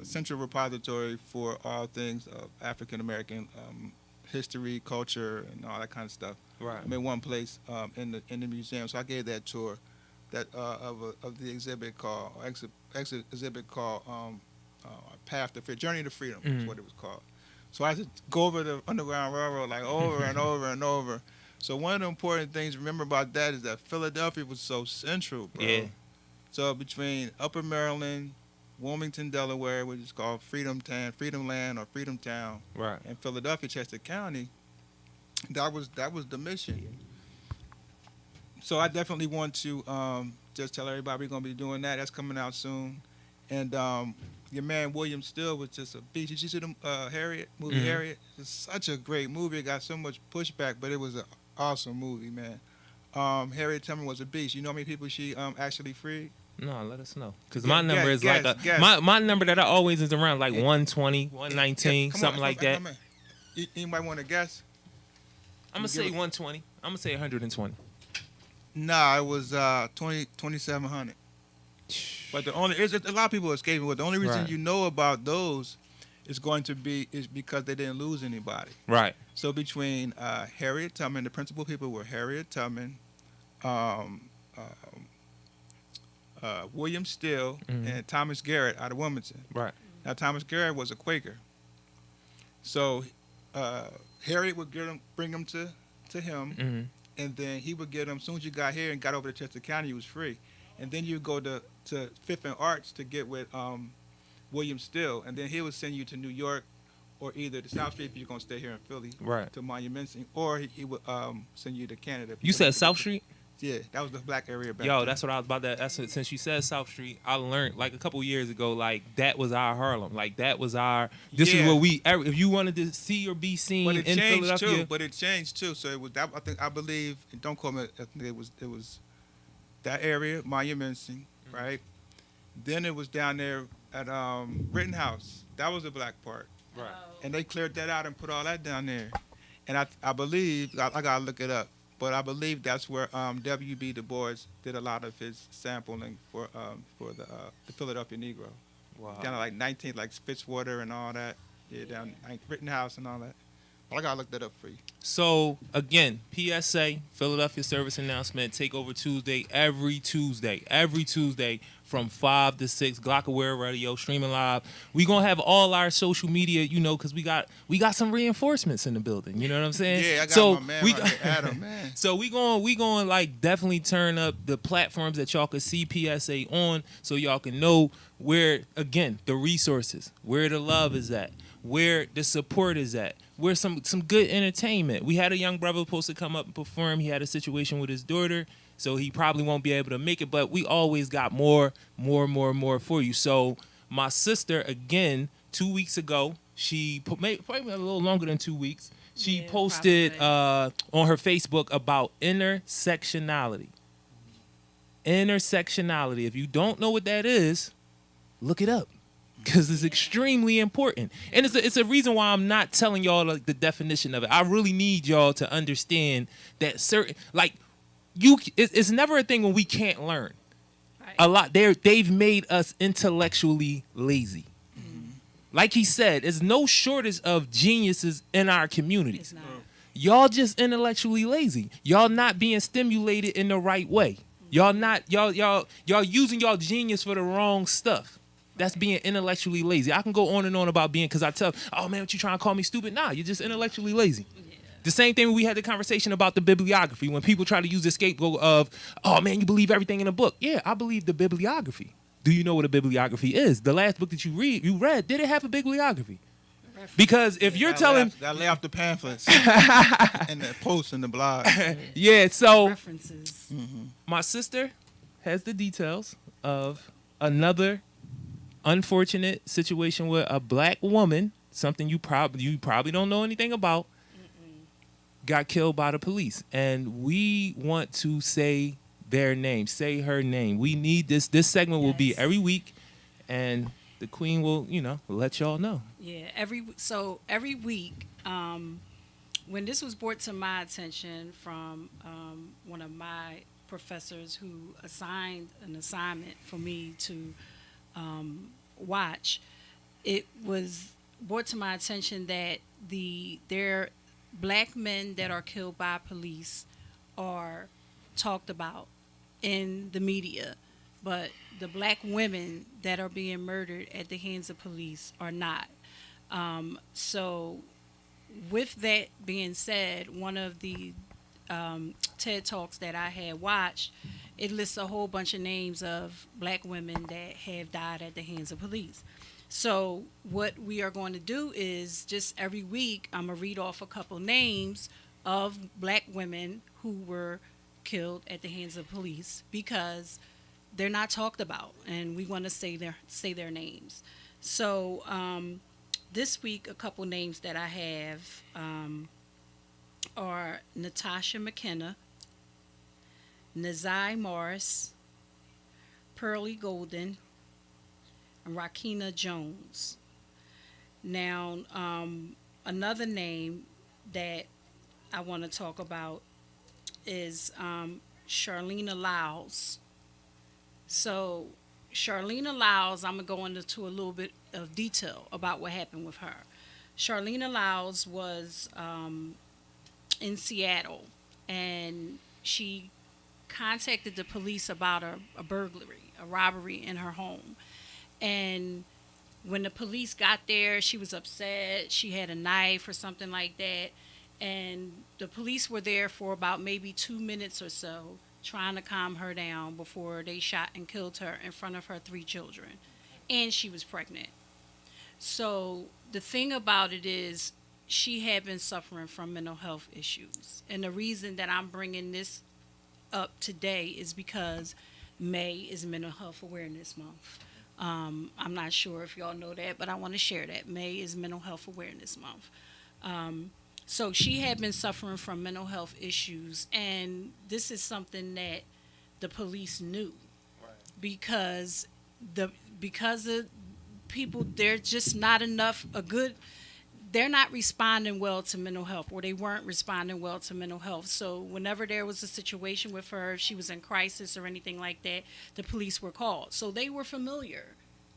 central repository for all things of African American history, culture, and all that kind of stuff. Right. I'm in one place in the museum, so I gave that tour, that of the exhibit called exhibit called Path to Freedom, Journey to Freedom is Mhm. what it was called. So I had to go over the Underground Railroad like over and over and over. So one of the important things to remember about that is that Philadelphia was so central, bro. Yeah. So between Upper Maryland, Wilmington, Delaware, which is called Freedom Land or Freedom Town, Right. and Philadelphia, Chester County, that was the mission. So I definitely want to just tell everybody we're gonna be doing that. That's coming out soon. And your man William Still was just a beast. Did you see the Harriet movie? Mhm. Harriet. It's such a great movie. It got so much pushback, but it was an awesome movie, man. Harriet Tubman was a beast. You know how many people she actually freed? No, let us know. Because Yeah, my number is guess, like guess. my number that I always is around like Yeah. 120, 119, Yeah, come something on, like that. come on. Anybody want to guess? I'm gonna say 120. I'm gonna say 120. Nah, it was 2,700. But the only a lot of people escaping. But the only reason Right. you know about those is because they didn't lose anybody. Right. So between Harriet Tubman, the principal people were Harriet Tubman, William Still, Mhm. and Thomas Garrett out of Wilmington. Right. Now Thomas Garrett was a Quaker. So Harriet would bring them to him, Mm-hmm. and then he would get them. As soon as you got here and got over to Chester County, you was free. And then you go to Fifth and Arch to get with William Still, and then he would send you to New York, or either to South Street if you're gonna stay here in Philly, Right. to Monuments, or he would send you to Canada. if You wanted said to South go- Street? Yeah, that was the black area back Yo, then. that's what I was about to. Since you said South Street, I learned like a couple years ago, like that was our Harlem. Like that was our. This is Yeah. where we. If you wanted to see or be seen But it in changed Philadelphia, too. But it changed too. So it was that. I believe. And don't call me. I think it was that area, Monuments, right? Then it was down there at Rittenhouse. That was the black part, right. and they cleared that out and put all that down there. And I believe I gotta look it up, but I believe that's where W.B. Du Bois did a lot of his sampling for the Philadelphia Negro. Wow. Down at like 19th, like Fitzwater and all that. Yeah, down like Rittenhouse and all that. But I gotta look that up for you. So again, PSA, Philadelphia Service Announcement, TakeOver Tuesday, every Tuesday from 5 to 6, Glockaware Radio, streaming live. We gonna have all our social media, you know, because we got some reinforcements in the building. You know what I'm saying? Yeah, I got so my man we right there, Adam, man. So we going like definitely turn up the platforms that y'all can see PSA on, so y'all can know where, again, the resources, where the love is at, where the support is at, where some good entertainment. We had a young brother supposed to come up and perform. He had a situation with his daughter, so he probably won't be able to make it, but we always got more for you. So my sister, again, 2 weeks ago, she probably a little longer than 2 weeks, she Yeah, posted probably. on her Facebook about intersectionality. Intersectionality. If you don't know what that is, look it up, because it's extremely important. And it's a reason why I'm not telling y'all like the definition of it. I really need y'all to understand that certain, like, it's never a thing when we can't learn. Right. A lot they've made us intellectually lazy. Like he said, there's no shortage of geniuses in our community. It's not. Y'all just intellectually lazy. Y'all not being stimulated in the right way. Y'all using y'all genius for the wrong stuff. That's being intellectually lazy. I can go on and on about being, because I tell, oh man, what you trying to call me stupid? Nah, you're just intellectually lazy. The same thing when we had the conversation about the bibliography, when people try to use the scapegoat of, oh man, you believe everything in a book. Yeah, I believe the bibliography. Do you know what a bibliography is? The last book that you read, did it have a bibliography? Because if you're telling, gotta lay off the pamphlets and the posts and the blog. yeah, so References. my sister has the details of another unfortunate situation with a black woman, something you probably don't know anything about, got killed by the police, and we want to say their name, say her name. We need this. This segment will be Yes. every week, and the queen will, let y'all know. Yeah, every week, when this was brought to my attention from one of my professors who assigned an assignment for me to watch, it was brought to my attention that their black men that are killed by police are talked about in the media, but the black women that are being murdered at the hands of police are not. So, with that being said, one of the TED Talks that I had watched, it lists a whole bunch of names of black women that have died at the hands of police. So, what we are going to do is just every week, I'm going to read off a couple names of black women who were killed at the hands of police because they're not talked about, and we want to say their names. So, this week, a couple names that I have are Natasha McKenna, Nazai Morris, Pearlie Golden, and Rakina Jones. Now, another name that I want to talk about is Charlena Lyles. So, Charlena Lyles, I'm going to go into a little bit of detail about what happened with her. Charlena Lyles was in Seattle, and she contacted the police about a burglary, a robbery in her home. And when the police got there, she was upset. She had a knife or something like that. And the police were there for about maybe 2 minutes or so, trying to calm her down before they shot and killed her in front of her 3 children. And she was pregnant. So the thing about it is she had been suffering from mental health issues. And the reason that I'm bringing this up today is because May is Mental Health Awareness Month. I'm not sure if y'all know that, but I want to share that. May is Mental Health Awareness Month. So she had been suffering from mental health issues, and this is something that the police knew, because of people, they're just not enough they're not responding well to mental health, or they weren't responding well to mental health. So whenever there was a situation with her, if she was in crisis or anything like that, the police were called. So they were familiar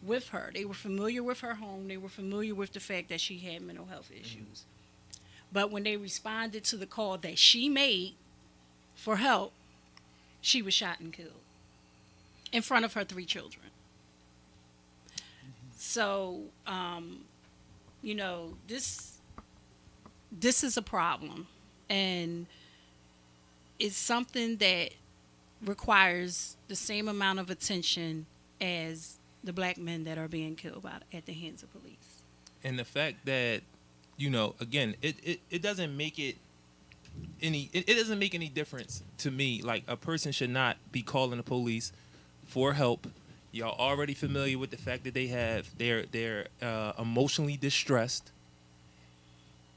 with her. They were familiar with her home. They were familiar with the fact that she had mental health issues. But when they responded to the call that she made for help, she was shot and killed in front of her 3 children. So, this is a problem, and it's something that requires the same amount of attention as the black men that are being killed at the hands of police. And the fact that, again, it doesn't make it doesn't make any difference to me. Like, a person should not be calling the police for help. Y'all already familiar with the fact that they're emotionally distressed.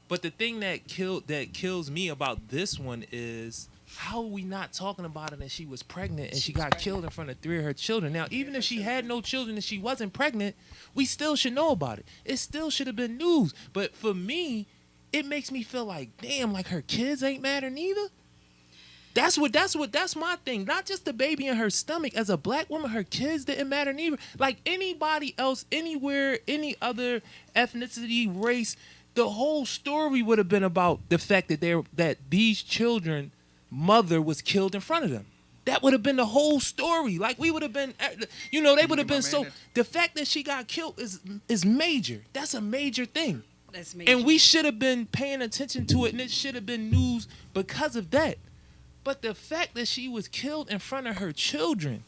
But the thing that kills me about this one is, how are we not talking about it that she was pregnant and she got killed in front of 3 of her children? Now, even if she had no children and she wasn't pregnant, we still should know about it. It still should have been news. But for me, it makes me feel like, damn, like her kids ain't matter neither. That's my thing. Not just the baby in her stomach. As a black woman, her kids didn't matter neither. Like anybody else, anywhere, any other ethnicity, race, the whole story would have been about the fact that these children mother was killed in front of them. That would have been the whole story. Like, we would have been, they would have been so. The fact that she got killed is major. That's a major thing. That's major. And we should have been paying attention to it, and it should have been news because of that. But the fact that she was killed in front of her children,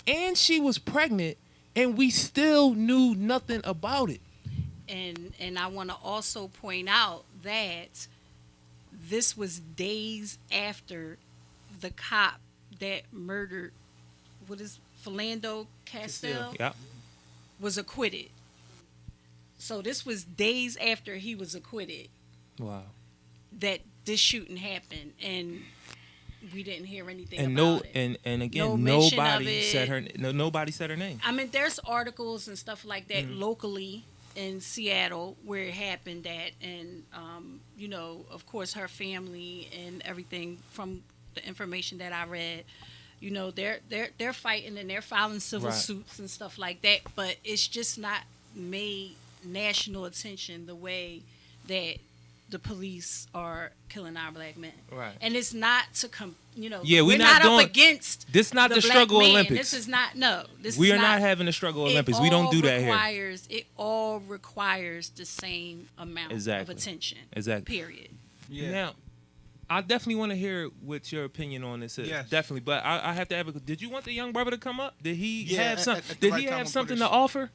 and she was pregnant, and we still knew nothing about it. And I want to also point out that this was days after the cop that murdered, Philando Castile, was acquitted. So this was days after he was acquitted. Wow. That this shooting happened and we didn't hear anything And about it. and again, No mention of nobody it. said her. Nobody said her name. I mean, there's articles and stuff like that Mm-hmm. locally in Seattle where it happened at, and you know, of course, her family and everything from the information that I read, you know, they're fighting and they're filing civil Right. suits and stuff like that, but it's just not made national attention the way that the police are killing our black men. Right. And it's not to you know, Yeah, we're not not doing- up against This not the black struggle man. Olympics. This is not This We is are not having the struggle Olympics. it We don't all do that here. It all requires the same amount Exactly. of attention. Exactly. Period. Yeah. Now, I definitely want to hear what your opinion on this is. Yes. Definitely, but I have to have. Did you want the young brother to come up? Did he Yeah, have some? at the Did right he time, have I'm something pretty to offer?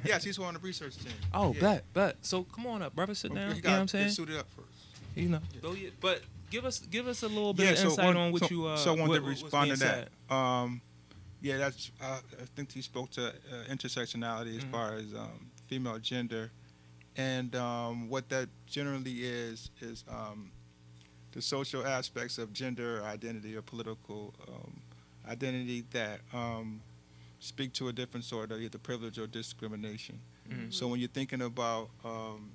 Yes, he's on the research team. Oh, Yeah. bet. So come on up, brother. Sit down. You You know what I'm got to saying? get suited up first. You know. But give us a little bit Yeah, of so insight one- on what so- you. so I wanted to what's respond to being that. said. Yeah, that's. I think he spoke to intersectionality as far as female gender, and what that generally is the social aspects of gender identity or political identity that speak to a different sort of either privilege or discrimination. So when you're thinking about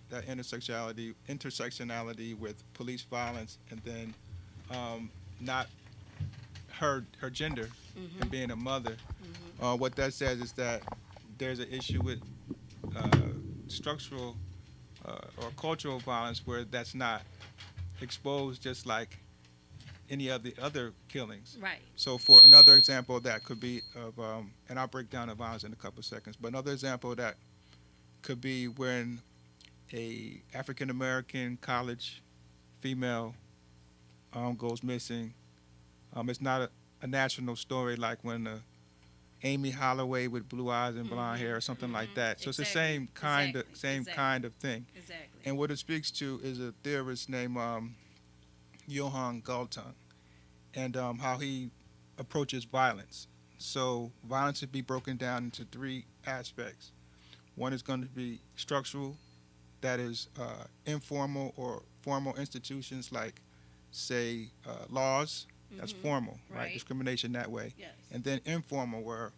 that intersectionality with police violence, and then not her gender and being a mother, what that says is that there's an issue with structural or cultural violence where that's not exposed just like any of the other killings. Right. So for another example that could be of, and I'll break down the violence in a couple of seconds, but another example that could be when a African-American college female goes missing. It's not a national story like when Amy Holloway with blue eyes and blonde hair or something like that. So it's the same kind of thing. Exactly. And what it speaks to is a theorist named Johann Galtung, and how he approaches violence. So violence would be broken down into three aspects. One is going to be structural, that is informal or formal institutions like, say, laws. That's formal, right? Right. Discrimination that way. Yes. And then informal, where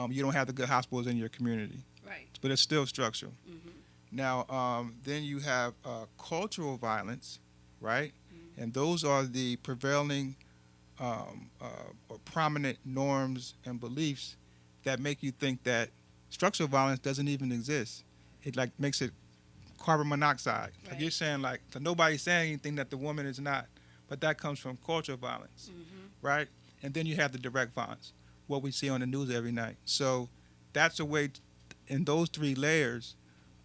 you don't have the good hospitals in your community, Right. but it's still structural. Now, then you have cultural violence, right? And those are the prevailing or prominent norms and beliefs that make you think that structural violence doesn't even exist. It like makes it carbon monoxide. Like Right. you're saying, like so nobody's saying anything that the woman is not, but that comes from cultural violence, right? And then you have the direct violence, what we see on the news every night. So that's the way, in those three layers,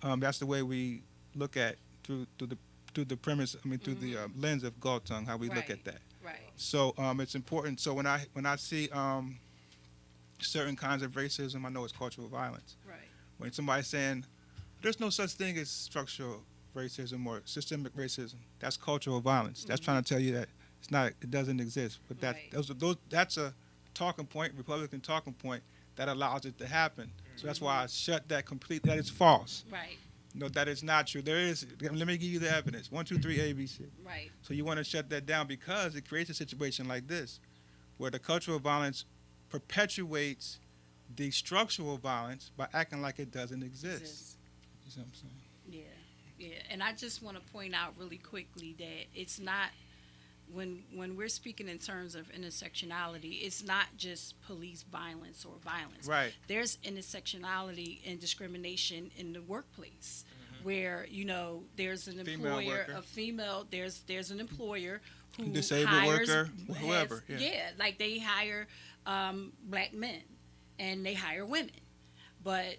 that's the way we look at through the premise. I mean, through the lens of Galtung, how we look Right. at that. Right. So it's important. So when I see certain kinds of racism, I know it's cultural violence. Right. When somebody's saying there's no such thing as structural racism or systemic racism, that's cultural violence. That's trying to tell you that it's not, it doesn't exist. But Right. that's a talking point, Republican talking point that allows it to happen. So that's why I shut that completely. That is false. Right. No, that is not true. There is. Let me give you the evidence. 1, 2, 3, ABC. Right. So you want to shut that down because it creates a situation like this, where the cultural violence perpetuates the structural violence by acting like it doesn't exist. You see what I'm saying? Yeah. And I just want to point out really quickly that it's not, when we're speaking in terms of intersectionality, it's not just police violence or violence. Right. There's intersectionality and discrimination in the workplace, where there's an Female employer, worker. a female. There's an employer who Disabled hires, worker, whoever, yeah. like they hire black men and they hire women, but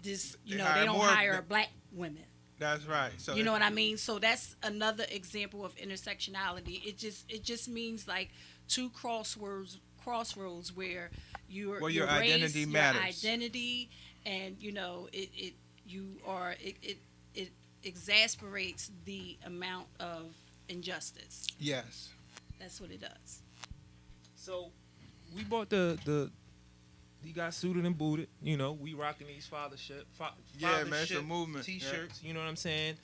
this They they hire don't more hire than- black women. That's right. So You know what I mean? So that's another example of intersectionality. It just means like two crossroads where your Where your race, identity your matters. identity, and it exasperates the amount of injustice. Yes. That's what it does. So we bought he got suited and booted. We rocking these Yeah, man, it's a movement, T-shirts. You know what I'm saying?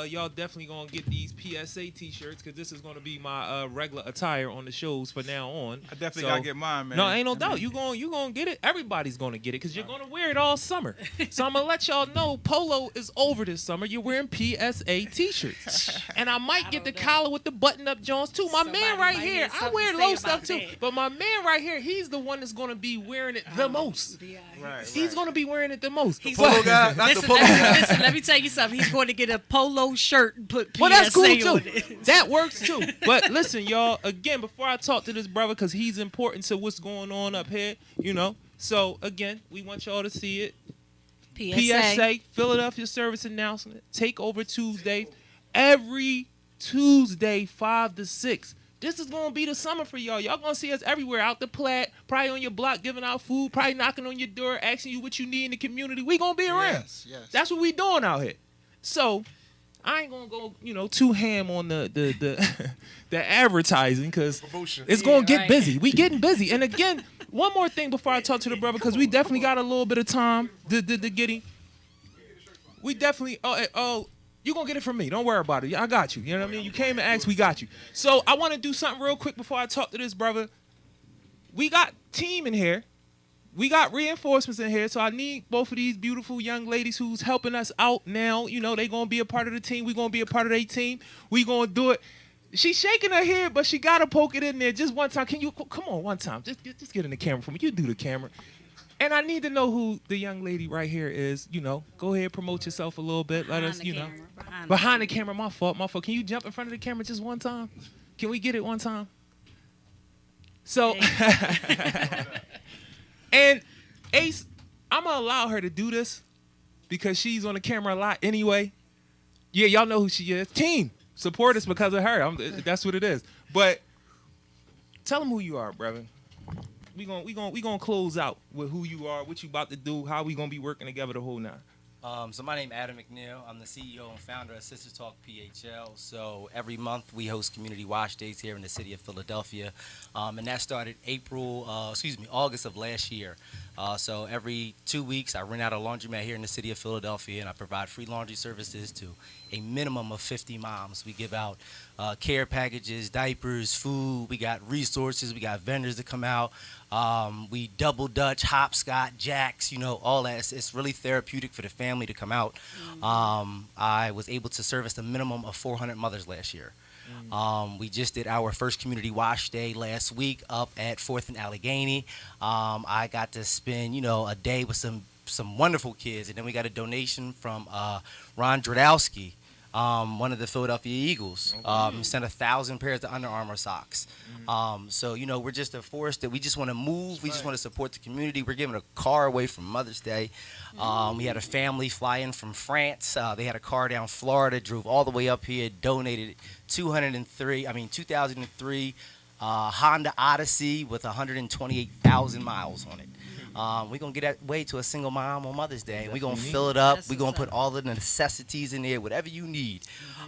y'all definitely gonna get these PSA T-shirts because this is gonna be my regular attire on the shows for now on. I definitely gotta get mine, man. No, ain't no doubt. You gonna get it. Everybody's gonna get it because you're gonna wear it all summer. So I'm gonna let y'all know polo is over this summer. You're wearing PSA T-shirts, and I might get the collar with the button-up Jones too. My man right here, I wear low stuff too, but my man right here, he's the one that's gonna be wearing it the most. Right. He's gonna be wearing it the most. Polo guy, not the polo guy. Listen, let me tell you something. He's going to get a polo shirt and put PSA Well, that's cool on too. it. That works too. But listen, y'all. Again, before I talk to this brother, because he's important to what's going on up here, you know. So again, we want y'all to see it. PSA, Philadelphia Service Announcement. TakeOver Tuesdays. Every Tuesday, 5 to 6. This is gonna be the summer for y'all. Y'all gonna see us everywhere, out the Platte, probably on your block, giving out food, probably knocking on your door, asking you what you need in the community. We gonna be around. Yes. That's what we doing out here. So I ain't gonna go, too ham on the the advertising because Promotion. it's gonna get right. busy. We getting busy. And again, one more thing before I talk to the brother, because we definitely got a little bit of time to get him. We definitely. You gonna get it from me. Don't worry about it. I got you. You know what I mean? You came and asked, we got you. So I want to do something real quick before I talk to this brother. We got team in here. We got reinforcements in here. So I need both of these beautiful young ladies who's helping us out now. They gonna be a part of the team. We gonna be a part of their team. We gonna do it. She's shaking her head, but she gotta poke it in there just one time. Can you come on one time? Just get in the camera for me. You do the camera. And I need to know who the young lady right here is. Go ahead, promote yourself a little bit. Let us, behind the camera. My fault. Can you jump in front of the camera just one time? Can we get it one time? So, and Ace, I'm gonna allow her to do this because she's on the camera a lot anyway. Yeah, y'all know who she is. Team, support us because of her. That's what it is. But tell them who you are, brother. We gonna close out with who you are, what you about to do, how we gonna be working together the whole nine. So my name is Adam McNeil. I'm the CEO and founder of Sister Talk PHL. So every month we host community wash days here in the city of Philadelphia, and that started August of last year. So every 2 weeks I rent out a laundromat here in the city of Philadelphia, and I provide free laundry services to a minimum of 50 moms. We give out care packages, diapers, food. We got resources. We got vendors to come out. We double dutch, hopscotch, jacks, all that. It's really therapeutic for the family to come out. I was able to service a minimum of 400 mothers last year. We just did our first community wash day last week up at 4th and Allegheny. I got to spend, a day with some wonderful kids, and then we got a donation from Ron Dradowski, one of the Philadelphia Eagles. He sent 1,000 pairs of Under Armour socks. So, we're just a force that we just want to move. We just want to support the community. We're giving a car away from Mother's Day. We had a family fly in from France. They had a car down Florida, drove all the way up here, donated 2003 Honda Odyssey with 128,000 miles on it. We're going to get that way to a single mom on Mother's Day. We're going to fill it up. We're going to put all the necessities in there, whatever you need.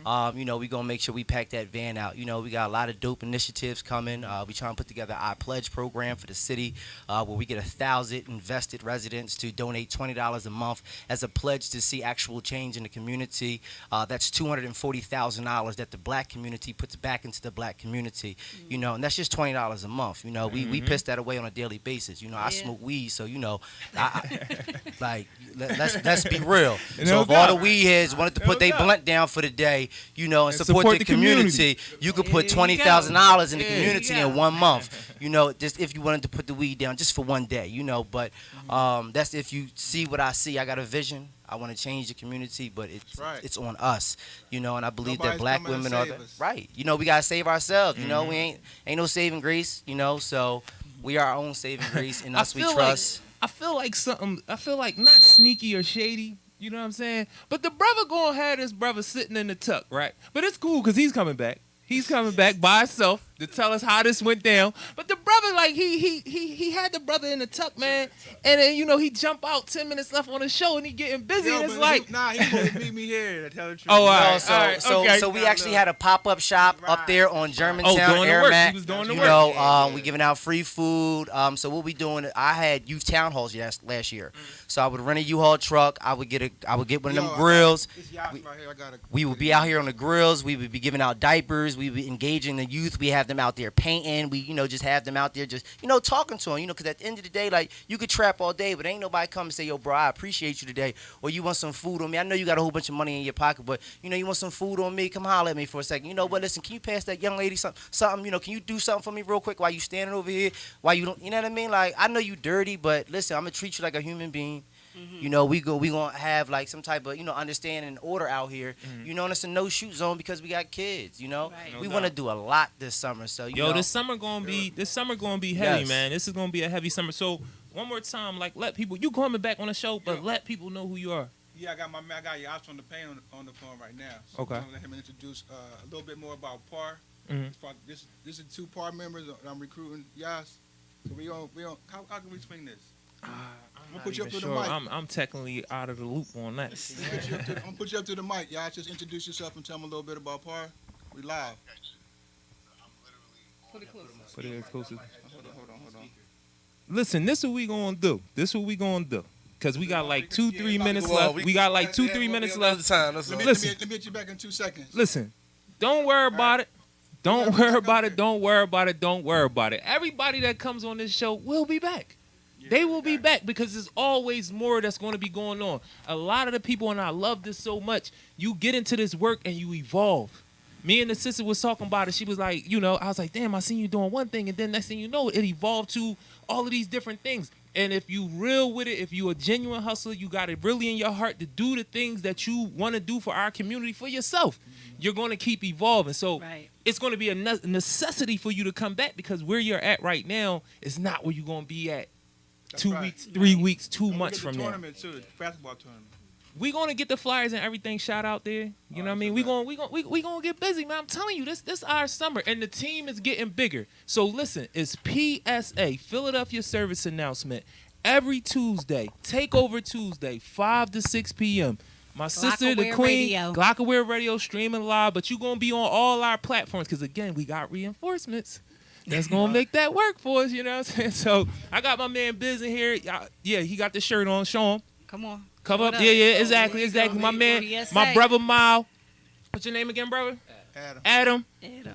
We're going to make sure we pack that van out. We got a lot of dope initiatives coming. We trying to put together our pledge program for the city where we get 1,000 invested residents to donate $20 a month as a pledge to see actual change in the community. That's $240,000 that the black community puts back into the black community. And that's just $20 a month. We piss that away on a daily basis. I smoke weed, so let's be real. So if all the weed heads wanted to put their blunt down for the day, and support the community, you could put $20,000 in the community in 1 month. Just if you wanted to put the weed down just for one day. But that's if you see what I see. I got a vision. I want to change the community, but it's on us, and I believe that black women are right. We gotta save ourselves. We ain't no saving grace. So we are our own saving grace, and us we trust. I feel like not sneaky or shady. You know what I'm saying? But the brother gonna have this brother sitting in the tuck, right? But it's cool because he's coming back. He's coming back by himself. to tell us how this went down. But the brother, like, he had the brother in the tuck, man. And then, he jump out 10 minutes left on the show and he getting busy. Yo, and it's but like, he supposed to meet me here, to tell the truth. Oh, all right. So we actually had a pop-up shop up there on Germantown, doing the work. Airmat. He was doing the You work. know, we giving out free food. So what we doing? I had youth town halls last year. So I would rent a U-Haul truck. I would get one of them grills. We would be out here on the grills. We would be giving out diapers. We would be engaging the youth. We have them out there painting. We, just have them out there just, talking to them, because at the end of the day, like, you could trap all day, but ain't nobody come and say, yo, bro, I appreciate you today. Or you want some food on me. I know you got a whole bunch of money in your pocket, but, you want some food on me. Come holler at me for a second. You know what? Listen, can you pass that young lady something? Can you do something for me real quick while you standing over here? While you don't, you know what I mean? Like, I know you dirty, but listen, I'm going to treat you like a human being. We gonna have like some type of understanding and order out here. And it's a no shoot zone because we got kids. Right. We want to do a lot this summer. So this summer gonna be heavy, Yes. man. This is gonna be a heavy summer. So one more time, like, let people, you coming back on the show, but let people know who you are. Yeah, I got Yash on the pain on the phone right now. So Okay. I'm gonna let him introduce a little bit more about PAR. This is 2 PAR members that I'm recruiting. Yash. So we on. How can we swing this? I'm gonna put you up to the mic. I'm technically out of the loop on that. I'm gonna put you up to the mic. Y'all just introduce yourself and tell them a little bit about PAR. We live. Put it closer. Put it closer. Hold on. Listen, this is what we gonna do. Cause we got like 2-3 minutes left. We got like 2-3 minutes left. Let me get you back in 2 seconds. Listen, don't worry about it. Don't worry about it. Everybody that comes on this show will be back. They will be back because there's always more that's going to be going on. A lot of the people, and I love this so much, you get into this work and you evolve. Me and the sister was talking about it. She was like, I was like, damn, I seen you doing one thing, and then next thing you know, it evolved to all of these different things. And if you real with it, if you a genuine hustler, you got it really in your heart to do the things that you want to do for our community, for yourself. You're going to keep evolving. So it's going to be a necessity for you to come back because where you're at right now is not where you're going to be at 2 weeks, 3 weeks, 2 months from now. Tournament too, the basketball tournament. We gonna get the flyers and everything shot out there. You know what I mean? We gonna get busy, man. I'm telling you, this our summer, and the team is getting bigger. So listen, it's PSA Philadelphia Service Announcement every Tuesday. TakeOver Tuesday, 5 to 6 p.m. My sister, the Queen, Glockaware Radio, streaming live. But you gonna be on all our platforms because again, we got reinforcements. That's gonna make that work for us. You know what I'm saying? So I got my man Biz in here. Yeah, he got the shirt on. Show him. Come on. Cover up. Yeah, exactly. My man, my brother Mile. What's your name again, brother? Adam.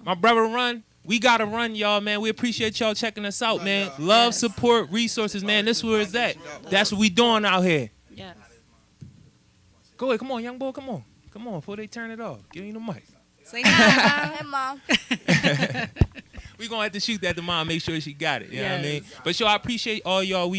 My brother Run. We got to run, y'all, man. We appreciate y'all checking us out, man. Love, support, resources, man. This is where it's at. That's what we doing out here. Yes. Go ahead. Come on, young boy. Come on, before they turn it off. Give me the mic. Say hi. Hey, Mom. We going to have to shoot that to Mom, make sure she got it. You know what I mean? But, y'all, I appreciate all y'all.